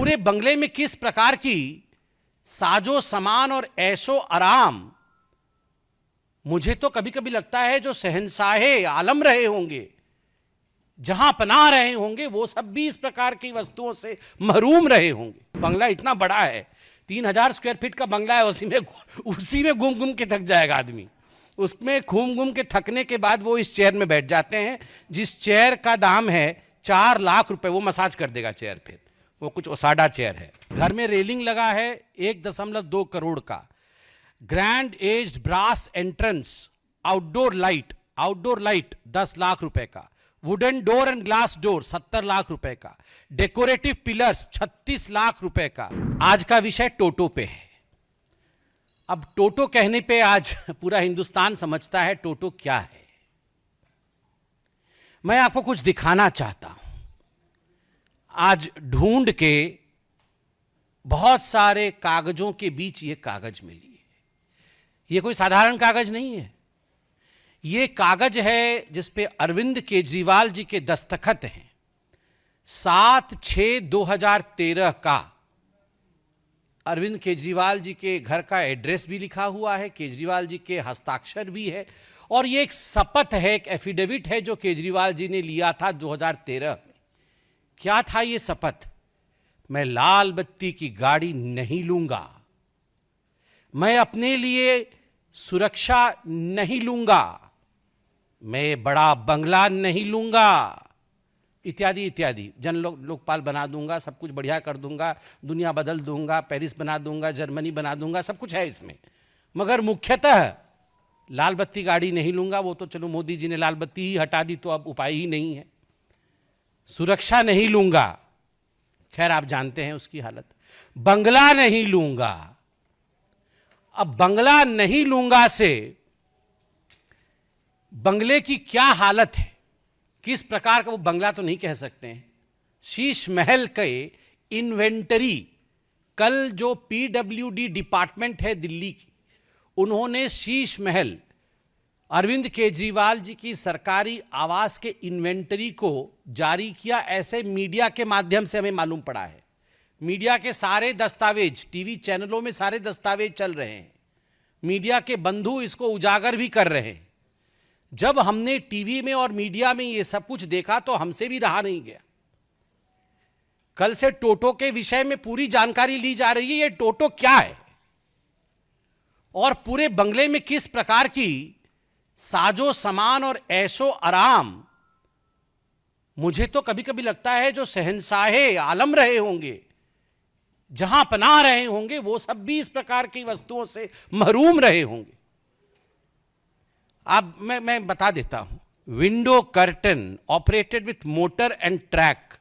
पूरे बंगले में किस प्रकार की साजो सामान और ऐशो आराम, मुझे तो कभी कभी लगता है जो शहंशाहे आलम रहे होंगे, जहां पनाह रहे होंगे, वो सब भी इस प्रकार की वस्तुओं से महरूम रहे होंगे। बंगला इतना बड़ा है, 3000 स्क्वायर फीट का बंगला है, उसी में घूम घूम के थक जाएगा आदमी। उसमें घूम घूम के थकने के बाद वो इस चेयर में बैठ जाते हैं, जिस चेयर का दाम है 4 लाख रुपए। वो मसाज कर देगा चेयर, फिर वो कुछ ओसाडा चेयर है। घर में रेलिंग लगा है 1.2 करोड़ का। Grand aged brass entrance, outdoor light 10 lakh रुपए का। Wooden door and glass door 70 lakh रुपए का। डेकोरेटिव पिलर्स 36 लाख रुपए का। आज का विषय टोटो पे है। अब टोटो कहने पे आज पूरा हिंदुस्तान समझता है टोटो क्या है। मैं आपको कुछ दिखाना चाहता हूं। आज ढूंढ के बहुत सारे कागजों के बीच ये कागज मिली है। ये कोई साधारण कागज नहीं है। ये कागज है जिस पे अरविंद केजरीवाल जी के दस्तखत हैं। 7/6/2013 का अरविंद केजरीवाल जी के घर का एड्रेस भी लिखा हुआ है, केजरीवाल जी के हस्ताक्षर भी है, और ये एक शपथ है, एक एफिडेविट है जो केजरीवाल जी ने लिया था 2013 में। क्या था ये शपथ? मैं लाल बत्ती की गाड़ी नहीं लूंगा, मैं अपने लिए सुरक्षा नहीं लूंगा, मैं बड़ा बंगला नहीं लूंगा, इत्यादि इत्यादि। लोकपाल बना दूंगा, सब कुछ बढ़िया कर दूंगा, दुनिया बदल दूंगा, पेरिस बना दूंगा, जर्मनी बना दूंगा, सब कुछ है इसमें। मगर मुख्यतः लाल बत्ती गाड़ी नहीं लूंगा। वो तो चलो मोदी जी ने लाल बत्ती ही हटा दी, तो अब उपाय ही नहीं है। सुरक्षा नहीं लूंगा, खैर आप जानते हैं उसकी हालत। बंगला नहीं लूंगा। अब बंगला नहीं लूंगा से बंगले की क्या हालत है, किस प्रकार का वो बंगला तो नहीं कह सकते हैं। शीश महल के इन्वेंटरी, कल जो पीडब्ल्यूडी डिपार्टमेंट है दिल्ली की, उन्होंने शीश महल अरविंद केजरीवाल जी की सरकारी आवास के इन्वेंटरी को जारी किया, ऐसे मीडिया के माध्यम से हमें मालूम पड़ा है। मीडिया के सारे दस्तावेज, टीवी चैनलों में सारे दस्तावेज चल रहे हैं, मीडिया के बंधु इसको उजागर भी कर रहे हैं। जब हमने टीवी में और मीडिया में ये सब कुछ देखा तो हमसे भी रहा नहीं गया। कल से टोटो के विषय में पूरी जानकारी ली जा रही है। ये टोटो क्या है और पूरे बंगले में किस प्रकार की साजो सामान और ऐशो आराम, मुझे तो कभी कभी लगता है जो शहंशाहे आलम रहे होंगे, जहां पनाह रहे होंगे, वो सब भी इस प्रकार की वस्तुओं से महरूम रहे होंगे। अब मैं बता देता हूं। Window curtain operated with motor and track,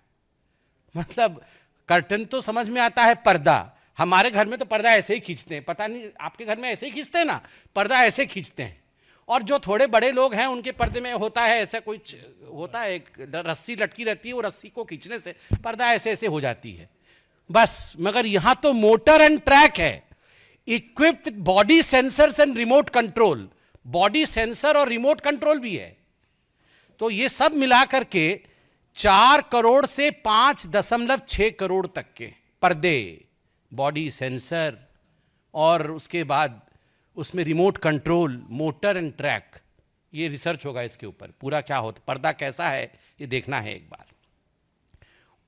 मतलब कर्टन तो समझ में आता है, पर्दा। हमारे घर में तो पर्दा ऐसे ही खींचते हैं, पता नहीं आपके घर में ऐसे ही खींचते हैं ना, पर्दा ऐसे खींचते हैं। और जो थोड़े बड़े लोग हैं उनके पर्दे में होता है ऐसा कुछ, होता है एक रस्सी लटकी रहती है, वो रस्सी को खींचने से पर्दा ऐसे ऐसे हो जाती है बस। मगर यहां तो मोटर एंड ट्रैक है, equipped with body sensors and remote control. Body sensor और रिमोट कंट्रोल भी है। तो ये सब मिलाकर के 4 करोड़ से 5.6 करोड़ तक के पर्दे, बॉडी सेंसर, और उसके बाद उसमें remote control, motor and track. ये रिसर्च होगा इसके ऊपर, पूरा क्या होता, पर्दा कैसा है ये देखना है एक बार।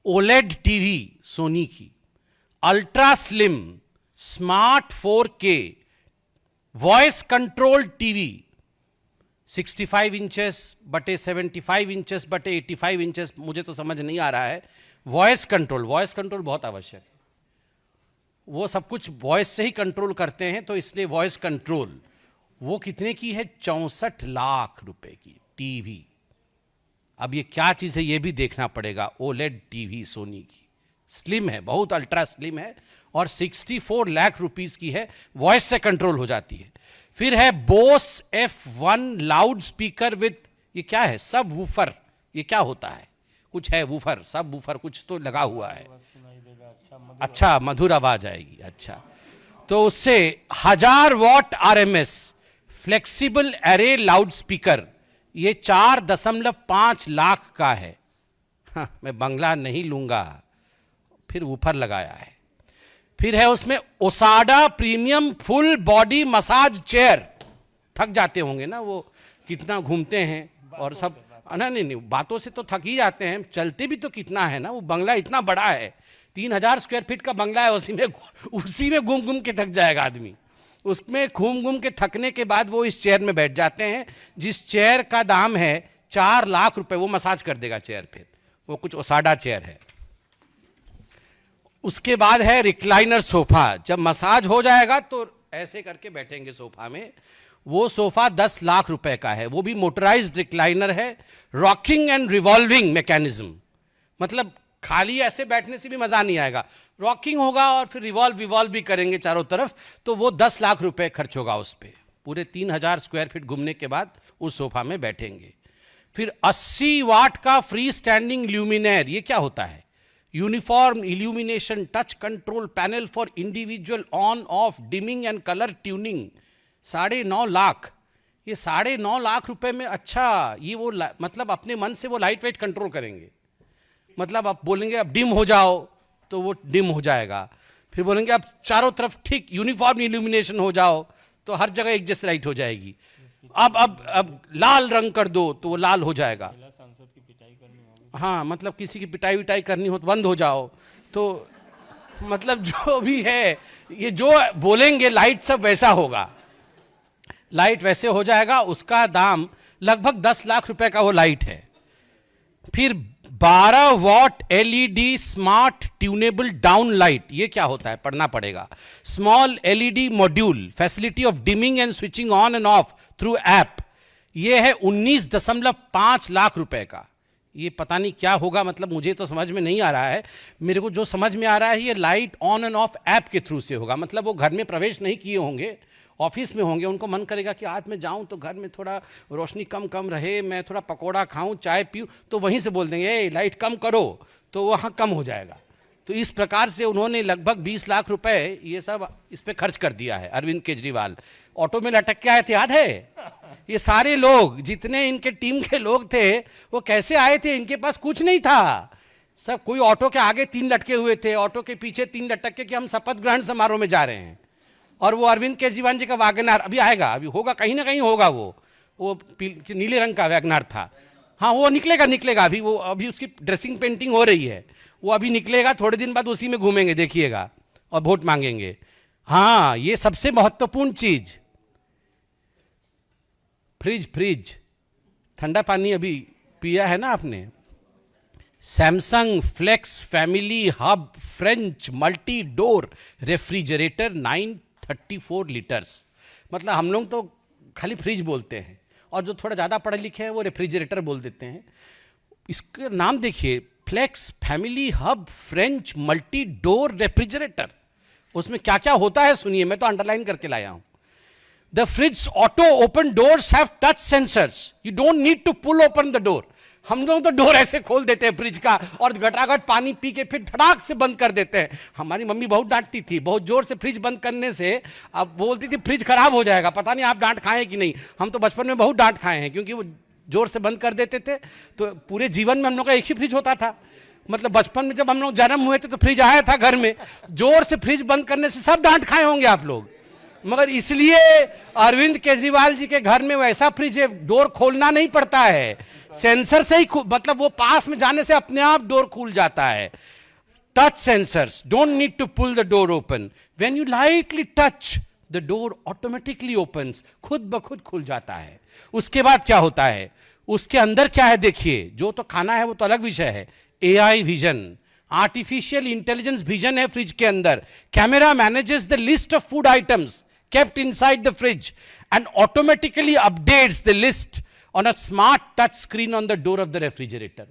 ओलेड टीवी सोनी की, ultra slim smart 4K voice control TV, 65 inches बटे 75 इंचेस बटे 85 इंचेस, मुझे तो समझ नहीं आ रहा है। वॉइस कंट्रोल बहुत आवश्यक है। वो सब कुछ वॉइस से ही कंट्रोल करते हैं, तो इसलिए वॉइस कंट्रोल। वो कितने की है? 64 लाख रुपए की टीवी। अब ये क्या चीज है ये भी देखना पड़ेगा। ओलेड टीवी सोनी की, स्लिम है, बहुत अल्ट्रा स्लिम है, और 64 लाख रुपीस की है, वॉइस से कंट्रोल हो जाती है। फिर है Bose F1 loud speaker with, ये क्या है? सब वूफर। ये क्या होता है? कुछ है वूफर, सब वूफर कुछ तो लगा हुआ है। अच्छा, मधुर आवाज आएगी। अच्छा, तो उससे 1000 what RMS flexible array loud speaker, ये 4.5 लाख का है। हाँ, मैं बंगला नहीं लूंगा, फिर वूफर लगाया है, फिर है उसमें ओसाडा premium full body massage chair. थक जाते होंगे ना वो, कितना घूमते हैं और सब। नहीं, बातों से तो थक ही जाते हैं, चलते भी तो कितना है ना। वो बंगला इतना बड़ा है, 3000 स्क्वायर फीट का बंगला है, उसी में घूम घूम के थक जाएगा आदमी। उसमें घूम घूम के थकने के बाद वो इस चेयर में बैठ जाते हैं, जिस चेयर का दाम है 4 लाख रुपए। वो मसाज कर देगा चेयर, फिर वो कुछ ओसाडा चेयर है। उसके बाद है रिक्लाइनर सोफा। जब मसाज हो जाएगा तो ऐसे करके बैठेंगे सोफा में। वो सोफा 10 लाख रुपए का है, वो भी मोटराइज्ड रिक्लाइनर है, रॉकिंग एंड रिवॉल्विंग मैकेनिज्म। मतलब खाली ऐसे बैठने से भी मजा नहीं आएगा, रॉकिंग होगा और फिर रिवॉल्व भी करेंगे चारों तरफ, तो वो 10 लाख रुपए खर्च होगा उस पर। पूरे 3000 स्क्वायर फीट घूमने के बाद उस सोफा में बैठेंगे। फिर 80 वाट का फ्री स्टैंडिंग ल्यूमिनेयर। ये क्या होता है? Uniform illumination touch control panel for individual on off dimming and colour tuning. 9.5 lakh. ये 9.5 लाख रुपए में, अच्छा ये वो मतलब अपने मन से वो लाइट वेट कंट्रोल करेंगे। मतलब आप बोलेंगे अब डिम हो जाओ तो वो डिम हो जाएगा, फिर बोलेंगे अब चारों तरफ ठीक यूनिफॉर्म इल्यूमिनेशन हो जाओ तो हर जगह एक जैसी लाइट हो जाएगी। अब लाल रंग कर दो तो वो लाल हो जाएगा। हाँ, मतलब किसी की पिटाई विटाई करनी हो तो बंद हो जाओ। तो मतलब जो भी है, ये जो बोलेंगे लाइट सब वैसा होगा, लाइट वैसे हो जाएगा। उसका दाम लगभग 10 लाख रुपए का वो लाइट है। फिर 12 what LED smart tunable down light. ये क्या होता है? पढ़ना पड़ेगा। Small LED module, facility of dimming and switching on end of through app. ये है 19.5 लाख रुपए का। ये पता नहीं क्या होगा, मतलब मुझे तो समझ में नहीं आ रहा है। मेरे को जो समझ में आ रहा है, ये light on end of app के थ्रू से होगा। मतलब वो घर में प्रवेश नहीं किए होंगे, ऑफिस में होंगे, उनको मन करेगा कि आज मैं जाऊं तो घर में थोड़ा रोशनी कम रहे, मैं थोड़ा पकोड़ा खाऊं, चाय पीऊं, तो वहीं से बोल देंगे ए लाइट कम करो, तो वहाँ कम हो जाएगा। तो इस प्रकार से उन्होंने लगभग 20 लाख रुपए ये सब इस पे खर्च कर दिया है अरविंद केजरीवाल। ऑटो में लटक के आए थे, याद है? ये सारे लोग, जितने इनके टीम के लोग थे, वो कैसे आए थे? इनके पास कुछ नहीं था। सब कोई ऑटो के आगे 3 लटके हुए थे, ऑटो के पीछे 3 लटक के कि हम शपथ ग्रहण समारोह में जा रहे हैं। और वो अरविंद केजरीवाल जी का वैगनआर अभी आएगा, अभी होगा, कहीं ना कहीं होगा। वो नीले रंग का वैगनआर था। हाँ, वो निकलेगा अभी उसकी ड्रेसिंग पेंटिंग हो रही है, वो अभी निकलेगा, थोड़े दिन बाद उसी में घूमेंगे, देखिएगा, और वोट मांगेंगे। हाँ, ये सबसे महत्वपूर्ण चीज, फ्रिज। ठंडा पानी अभी पिया है ना आपने? Samsung flex family hub French multi door refrigerator 934 litres. मतलब हम लोग तो खाली फ्रिज बोलते हैं, और जो थोड़ा ज़्यादा पढ़े लिखे हैं वो रेफ्रिजरेटर बोल देते हैं। इसका नाम देखिए, flex family hub French multi door refrigerator. उसमें क्या क्या होता है सुनिए, मैं तो अंडरलाइन करके लाया हूं। The fridge auto open doors have touch sensors. You don't need to pull open the door. हम लोग तो डोर ऐसे खोल देते हैं फ्रिज का, और घटाघट पानी पी के फिर धड़ाक से बंद कर देते हैं। हमारी मम्मी बहुत डांटती थी, बहुत जोर से फ्रिज बंद करने से। अब बोलती थी फ्रिज खराब हो जाएगा। पता नहीं आप डांट खाए कि नहीं, हम तो बचपन में बहुत डांट खाए हैं, क्योंकि वो जोर से बंद कर देते थे। तो पूरे जीवन में हम लोग का एक ही फ्रिज होता था। मतलब बचपन में जब हम लोग जन्म हुए थे तो फ्रिज आया था घर में, जोर से फ्रिज बंद करने से सब डांट खाए होंगे आप लोग। मगर इसलिए अरविंद केजरीवाल जी के घर में वैसा फ्रिज है, डोर खोलना नहीं पड़ता है, सेंसर से ही, मतलब वो पास में जाने से अपने आप डोर खुल जाता है। Touch sensors, don't need to pull the door open, when you lightly touch the door automatically opens, खुद ब खुद खुल जाता है। उसके बाद क्या होता है, उसके अंदर क्या है देखिए। जो तो खाना है वो तो अलग विषय है। AI vision, artificial intelligence vision है फ्रिज के अंदर। Camera manages the list of food items kept inside the fridge and automatically updates the list on a smart touch screen on the door of the refrigerator.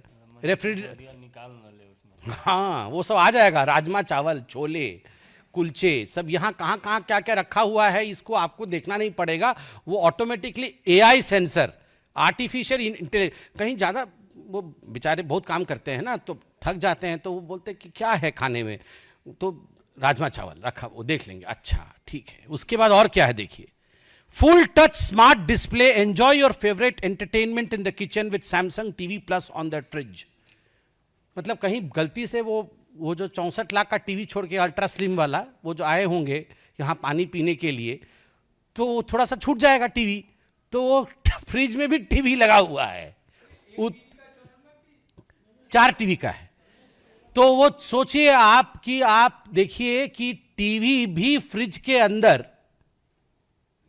हाँ, वो सब आ जाएगा, राजमा चावल, छोले, कुलचे, सब यहाँ कहाँ कहाँ क्या क्या रखा हुआ है, इसको आपको देखना नहीं पड़ेगा। वो automatically AI sensor, artificial intelligence. कहीं ज़्यादा वो बेचारे बहुत काम करते हैं ना, तो थक जाते हैं, तो वो बोलते हैं कि क्या है खाने में, तो राजमा चावल रखा, वो देख लेंगे, अच्छा ठीक है। उसके बाद और क्या है देखिए, full touch smart display, enjoy your favourite entertainment in the kitchen with Samsung TV plus on the fridge. मतलब कहीं गलती से वो वो जो 64 लाख का टीवी छोड़ के अल्ट्रा स्लिम वाला, वो जो आए होंगे यहाँ पानी पीने के लिए, तो थोड़ा सा छूट जाएगा टीवी, तो वो फ्रिज में भी टीवी लगा हुआ है, 4 टीवी का है। तो वो सोचिए आप कि आप देखिए कि टीवी भी फ्रिज के अंदर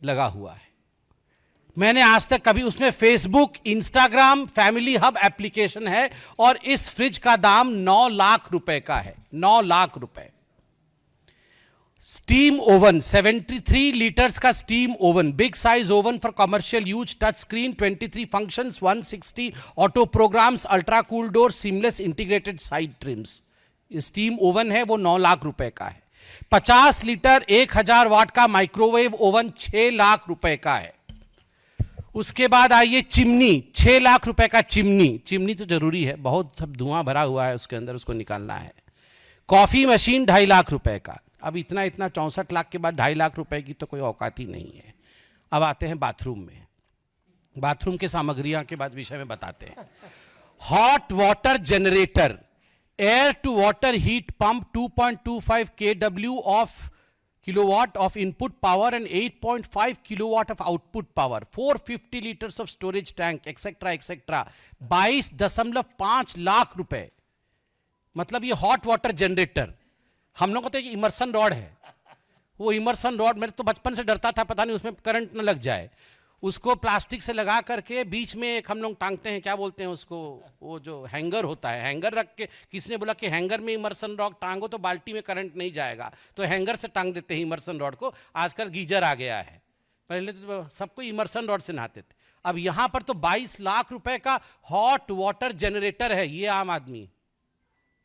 लगा हुआ है। मैंने आज तक कभी, उसमें Facebook, Instagram, family hub application है, और इस फ्रिज का दाम 9 लाख रुपए का है, 9 लाख रुपए। स्टीम ओवन, 73 लीटर्स का steam oven, big size oven for commercial use, touch screen, 23 functions, 160 auto programs, ultra cool door, seamless integrated side trims. Steam oven है वो 9 लाख रुपए का है। 50 लीटर 1000 वाट का माइक्रोवेव ओवन 6 लाख रुपए का है। उसके बाद आइए चिमनी, 6 लाख रुपए का चिमनी। चिमनी तो जरूरी है, बहुत सब धुआं भरा हुआ है उसके अंदर, उसको निकालना है। कॉफी मशीन 2.5 लाख रुपए का। अब इतना 64 लाख के बाद 2.5 लाख रुपए की तो कोई औकात ही नहीं है। अब आते हैं बाथरूम में। बाथरूम के सामग्रियां के बाद विषय में बताते हैं। Hot water generator, air to water heat pump, 2.25 kW of kilowatt of input power and 8.5 kilowatt of output power, 450 liters of storage tank, etcetera etcetera, 22.5 lakh रुपए। मतलब ये हॉट वाटर जनरेटर। हम लोगों को तो इमर्सन रॉड है, वो इमर्सन रॉड, मेरे तो बचपन से डरता था पता नहीं उसमें करंट न लग जाए। उसको प्लास्टिक से लगा करके बीच में एक हम लोग टांगते हैं, क्या बोलते हैं उसको, वो जो हैंगर होता है, हैंगर रख के, किसने बोला कि हैंगर में इमर्सन रॉड टांगो तो बाल्टी में करंट नहीं जाएगा, तो हैंगर से टांग देते हैं इमर्सन रॉड को। आजकल गीजर आ गया है, पहले तो सबको इमर्सन रॉड से नहाते थे। अब यहां पर तो 22 लाख रुपए का हॉट वाटर जनरेटर है। ये आम आदमी,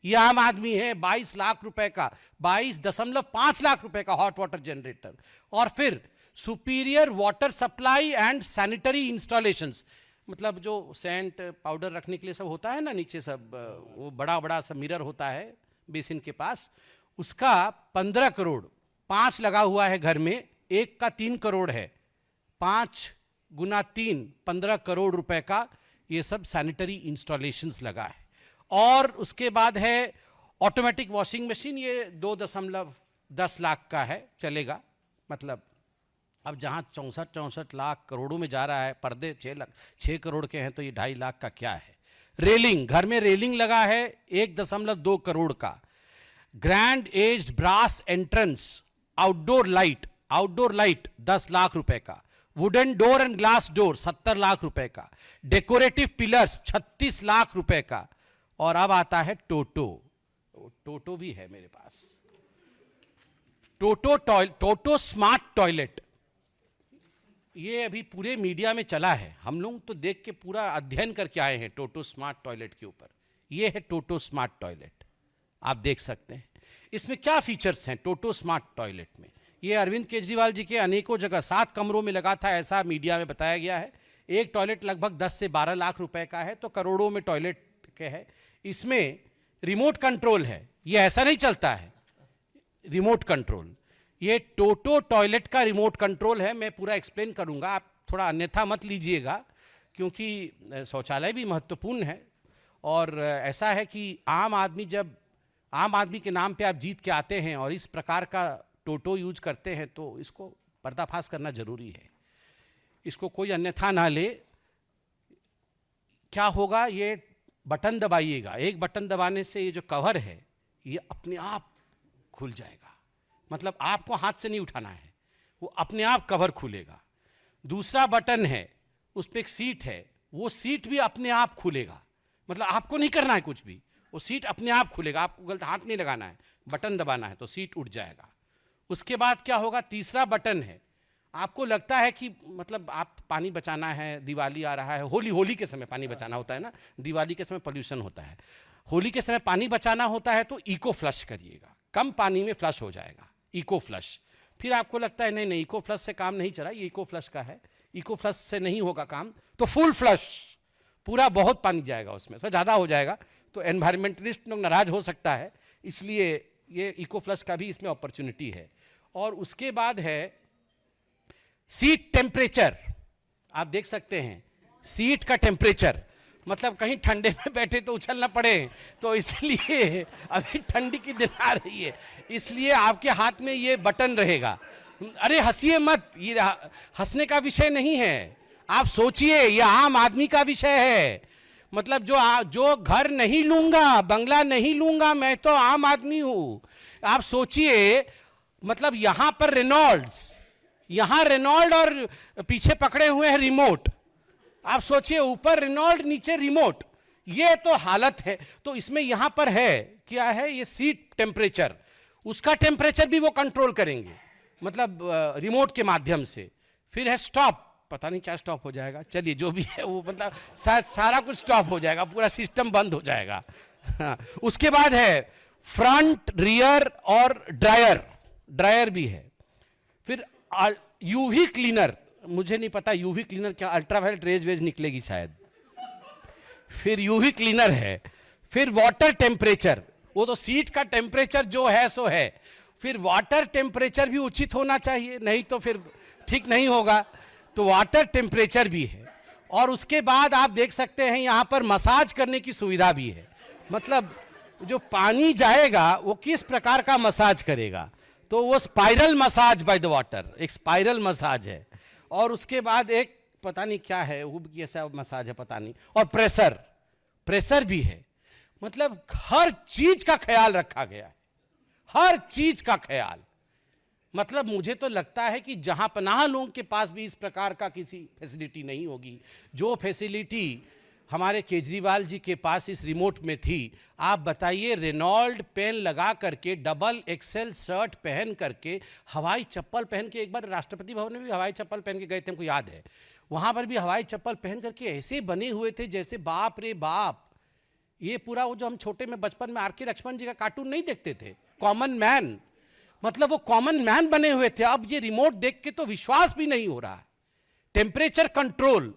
ये आम आदमी है, 22 लाख रुपए का, 22.5 लाख रुपए का हॉट वाटर जनरेटर। और फिर superior water supply and sanitary installations, मतलब जो सेंट पाउडर रखने के लिए सब होता है ना नीचे, सब वो बड़ा बड़ा सब मिरर होता है बेसिन के पास, उसका 15 करोड़, 5 लगा हुआ है घर में, एक का 3 करोड़ है, 5 गुना 3, 15 करोड़ रुपए का ये सब सैनिटरी इंस्टॉलेशंस लगा है। और उसके बाद है ऑटोमेटिक वॉशिंग मशीन, ये 2.10 लाख का है, चलेगा। मतलब अब जहां 64 लाख करोड़ों में जा रहा है, पर्दे 6 करोड़ के हैं, तो ये 2.5 लाख का क्या है। रेलिंग, घर में रेलिंग लगा है 1.2 करोड़ का। Grand aged brass entrance, outdoor light 10 lakh रुपए का। Wooden door and glass door 70 lakh रुपए का। डेकोरेटिव पिलर्स 36 लाख रुपए का। और अब आता है टोटो भी है मेरे पास, टोटो स्मार्ट टॉयलेट। ये अभी पूरे मीडिया में चला है, हम लोग तो देख के पूरा अध्ययन करके आए हैं टोटो स्मार्ट टॉयलेट के ऊपर। ये है टोटो स्मार्ट टॉयलेट, आप देख सकते हैं। इसमें क्या फीचर्स हैं टोटो स्मार्ट टॉयलेट में। ये अरविंद केजरीवाल जी के अनेकों जगह 7 कमरों में लगा था, ऐसा मीडिया में बताया गया है। एक टॉयलेट लगभग 10 से 12 लाख रुपए का है, तो करोड़ों में टॉयलेट के है। इसमें रिमोट कंट्रोल है, ये ऐसा नहीं चलता है, रिमोट कंट्रोल। ये टोटो टॉयलेट का रिमोट कंट्रोल है। मैं पूरा एक्सप्लेन करूंगा, आप थोड़ा अन्यथा मत लीजिएगा, क्योंकि शौचालय भी महत्वपूर्ण है। और ऐसा है कि आम आदमी के नाम पे आप जीत के आते हैं और इस प्रकार का टोटो यूज करते हैं, तो इसको पर्दाफाश करना जरूरी है। इसको कोई अन्यथा ना ले। क्या होगा, ये बटन दबाइएगा, एक बटन दबाने से ये जो कवर है ये अपने आप खुल जाएगा। मतलब आपको हाथ से नहीं उठाना है, वो अपने आप कवर खुलेगा। दूसरा बटन है, उस पर एक सीट है, वो सीट भी अपने आप खुलेगा। मतलब आपको नहीं करना है कुछ भी, वो सीट अपने आप खुलेगा, आपको गलत हाथ नहीं लगाना है, बटन दबाना है तो सीट उठ जाएगा। उसके बाद क्या होगा, तीसरा बटन है, आपको लगता है कि मतलब आप पानी बचाना है, दिवाली आ रहा है, होली के समय पानी बचाना होता है ना, दिवाली के समय पोल्यूशन होता है, होली के समय पानी बचाना होता है, तो इको फ्लश करिएगा, कम पानी में फ्लश हो जाएगा, इको फ्लश। फिर आपको लगता है नहीं इको फ्लश से काम नहीं चला, ये इको फ्लश का है, इको फ्लश से नहीं होगा काम, तो फुल फ्लश, पूरा बहुत पानी जाएगा उसमें, तो ज़्यादा हो जाएगा, तो एनवायरमेंटलिस्ट लोग नाराज हो सकता है, इसलिए ये इको फ्लश का भी इसमें अपॉर्चुनिटी है। और उसके बाद है सीट टेम्परेचर, आप देख सकते हैं सीट का टेम्परेचर, मतलब कहीं ठंडे में बैठे तो उछल ना पड़े, तो इसलिए अभी ठंडी की दिन आ रही है, इसलिए आपके हाथ में ये बटन रहेगा। अरे हंसिए मत, ये हंसने का विषय नहीं है, आप सोचिए, ये आम आदमी का विषय है। मतलब जो घर नहीं लूंगा, बंगला नहीं लूंगा, मैं तो आम आदमी हूं। आप सोचिए, मतलब यहां पर रेनॉल्ड्स, यहां रेनॉल्ड और पीछे पकड़े हुए हैं रिमोट। आप सोचिए, ऊपर रेनॉल्ड नीचे रिमोट, ये तो हालत है। तो इसमें यहां पर है क्या है, ये सीट टेम्परेचर, उसका टेम्परेचर भी वो कंट्रोल करेंगे, मतलब रिमोट के माध्यम से। फिर है स्टॉप, पता नहीं क्या स्टॉप हो जाएगा, चलिए जो भी है वो, मतलब सारा कुछ स्टॉप हो जाएगा, पूरा सिस्टम बंद हो जाएगा। हाँ, उसके बाद है फ्रंट, रियर और ड्रायर भी है। फिर यूवी क्लीनर, मुझे नहीं पता यूवी क्लीनर क्या, अल्ट्रावायलेट रेज वेज निकलेगी शायद। फिर यूवी क्लीनर है। फिर वाटर टेम्परेचर, वो तो सीट का टेम्परेचर जो है सो है। फिर वाटर टेम्परेचर भी उचित होना चाहिए, नहीं तो फिर ठीक नहीं होगा, तो वाटर टेम्परेचर भी है। और उसके बाद आप देख सकते हैं यहां पर मसाज करने की सुविधा भी है, मतलब जो पानी जाएगा वो किस प्रकार का मसाज करेगा, तो वो spiral massage by the water, एक स्पाइरल मसाज है। और उसके बाद एक पता नहीं क्या है, वो भी कैसा मसाज है पता नहीं। और प्रेशर भी है, मतलब हर चीज का ख्याल रखा गया है, हर चीज का ख्याल। मतलब मुझे तो लगता है कि जहां पनाह लोगों के पास भी इस प्रकार का किसी फैसिलिटी नहीं होगी, जो फैसिलिटी हमारे केजरीवाल जी के पास इस रिमोट में थी। आप बताइए, रेनॉल्ड पेन लगा करके, डबल एक्सेल शर्ट पहन करके, हवाई चप्पल पहन के, एक बार राष्ट्रपति भवन में भी हवाई चप्पल पहन के गए थे, हमको याद है, वहां पर भी हवाई चप्पल पहन करके ऐसे बने हुए थे जैसे बाप रे बाप, ये पूरा वो जो हम छोटे में बचपन में आर.के. लक्ष्मण जी का कार्टून नहीं देखते थे, कॉमन मैन, मतलब वो कॉमन मैन बने हुए थे। अब ये रिमोट देख के तो विश्वास भी नहीं हो रहा है। टेम्परेचर कंट्रोल,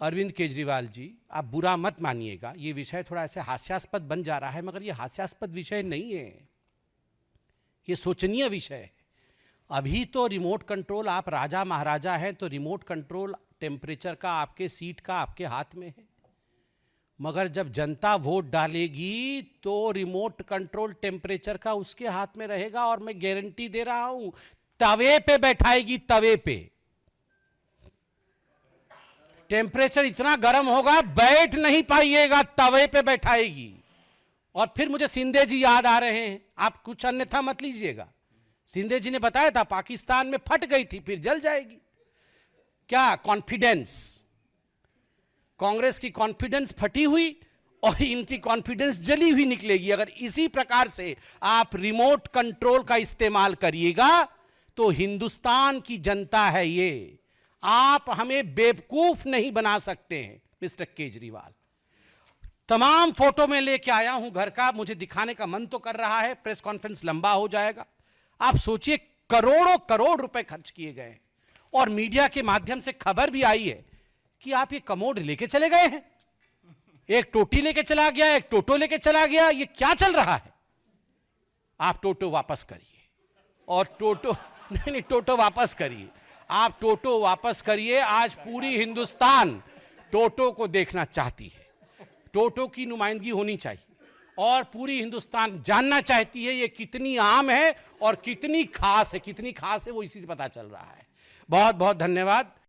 अरविंद केजरीवाल जी, आप बुरा मत मानिएगा, ये विषय थोड़ा ऐसे हास्यास्पद बन जा रहा है, मगर ये हास्यास्पद विषय नहीं है, ये सोचनीय विषय है। अभी तो रिमोट कंट्रोल, आप राजा महाराजा हैं तो रिमोट कंट्रोल टेम्परेचर का, आपके सीट का आपके हाथ में है, मगर जब जनता वोट डालेगी तो रिमोट कंट्रोल टेम्परेचर का उसके हाथ में रहेगा। और मैं गारंटी दे रहा हूं, तवे पे बैठाएगी, तवे पे टेम्परेचर इतना गर्म होगा बैठ नहीं पाइएगा, तवे पे बैठाएगी। और फिर मुझे सिंधे जी याद आ रहे हैं, आप कुछ अन्यथा मत लीजिएगा, सिंधे जी ने बताया था पाकिस्तान में फट गई थी फिर जल जाएगी। क्या कॉन्फिडेंस, कांग्रेस की कॉन्फिडेंस फटी हुई और इनकी कॉन्फिडेंस जली हुई निकलेगी। अगर इसी प्रकार से आप रिमोट कंट्रोल का इस्तेमाल करिएगा तो हिंदुस्तान की जनता है ये, आप हमें बेवकूफ नहीं बना सकते हैं मिस्टर केजरीवाल। तमाम फोटो में लेके आया हूं घर का, मुझे दिखाने का मन तो कर रहा है, प्रेस कॉन्फ्रेंस लंबा हो जाएगा। आप सोचिए, करोड़ों करोड़ रुपए खर्च किए गए और मीडिया के माध्यम से खबर भी आई है कि आप ये कमोड लेके चले गए हैं, एक टोटी लेके चला गया, एक टोटो लेके चला गया, ये क्या चल रहा है? आप टोटो वापस करिए, और टोटो नहीं, टोटो वापस करिए, आप टोटो वापस करिए। आज पूरी हिंदुस्तान टोटो को देखना चाहती है, टोटो की नुमाइंदगी होनी चाहिए, और पूरी हिंदुस्तान जानना चाहती है ये कितनी आम है और कितनी खास है, कितनी खास है वो इसी से पता चल रहा है। बहुत बहुत धन्यवाद।